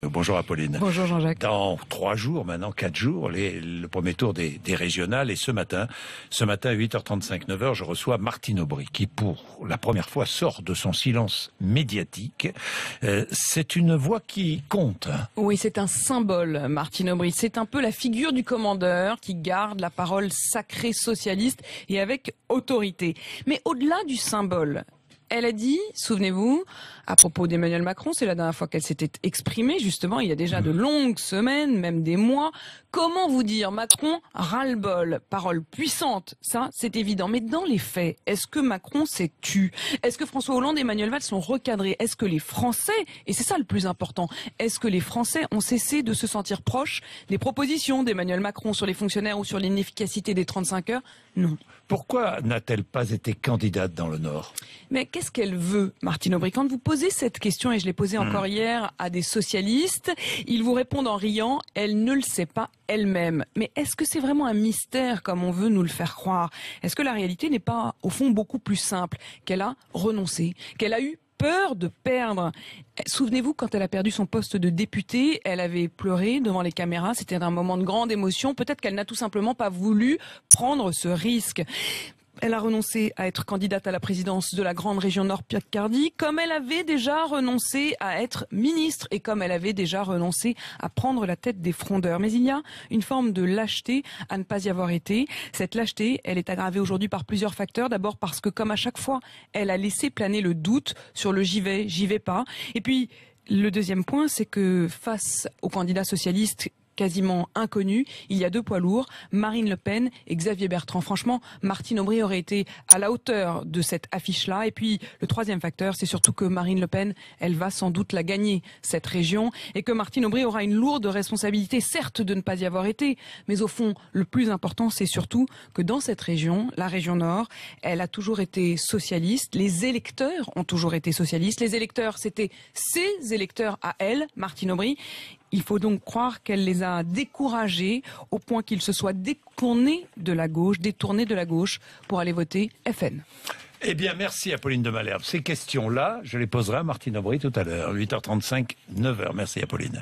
Bonjour Apolline. Bonjour Jean-Jacques. Dans 3 jours, maintenant 4 jours, le premier tour des régionales. Et ce matin à 8h35, 9h, je reçois Martine Aubry, qui pour la première fois sort de son silence médiatique. C'est une voix qui compte. Oui, c'est un symbole, Martine Aubry. C'est un peu la figure du commandeur qui garde la parole sacrée socialiste et avec autorité. Mais au-delà du symbole, elle a dit, souvenez-vous, à propos d'Emmanuel Macron, c'est la dernière fois qu'elle s'était exprimée, justement, il y a déjà de longues semaines, même des mois. Comment vous dire, Macron ras-le-bol, parole puissante, ça c'est évident. Mais dans les faits, est-ce que Macron s'est tu? Est-ce que François Hollande et Manuel Valls sont recadrés? Est-ce que les Français, et c'est ça le plus important, est-ce que les Français ont cessé de se sentir proches des propositions d'Emmanuel Macron sur les fonctionnaires ou sur l'inefficacité des 35 heures? Non. Pourquoi n'a-t-elle pas été candidate dans le Nord? Mais qu'est-ce qu'elle veut, Martine Aubry? Quand vous posez cette question, et je l'ai posée encore hier à des socialistes, ils vous répondent en riant, elle ne le sait pas elle-même. Mais est-ce que c'est vraiment un mystère comme on veut nous le faire croire? Est-ce que la réalité n'est pas, au fond, beaucoup plus simple? Qu'elle a renoncé, qu'elle a eu peur de perdre. Souvenez-vous, quand elle a perdu son poste de députée, elle avait pleuré devant les caméras. C'était un moment de grande émotion. Peut-être qu'elle n'a tout simplement pas voulu prendre ce risque. Elle a renoncé à être candidate à la présidence de la grande région Nord-Picardie, comme elle avait déjà renoncé à être ministre et comme elle avait déjà renoncé à prendre la tête des frondeurs. Mais il y a une forme de lâcheté à ne pas y avoir été. Cette lâcheté, elle est aggravée aujourd'hui par plusieurs facteurs. D'abord parce que, comme à chaque fois, elle a laissé planer le doute sur le j'y vais pas. Et puis, le deuxième point, c'est que face aux candidats socialistes quasiment inconnu, il y a 2 poids lourds, Marine Le Pen et Xavier Bertrand. Franchement, Martine Aubry aurait été à la hauteur de cette affiche-là. Et puis, le troisième facteur, c'est surtout que Marine Le Pen, elle va sans doute la gagner, cette région, et que Martine Aubry aura une lourde responsabilité, certes, de ne pas y avoir été, mais au fond, le plus important, c'est surtout que dans cette région, la région Nord, elle a toujours été socialiste, les électeurs ont toujours été socialistes, les électeurs, c'était ses électeurs à elle, Martine Aubry. Il faut donc croire qu'elle les a découragés au point qu'ils se soient détournés de la gauche pour aller voter FN. Eh bien, merci Apolline de Malherbe. Ces questions-là, je les poserai à Martine Aubry tout à l'heure, 8h35, 9h. Merci Apolline.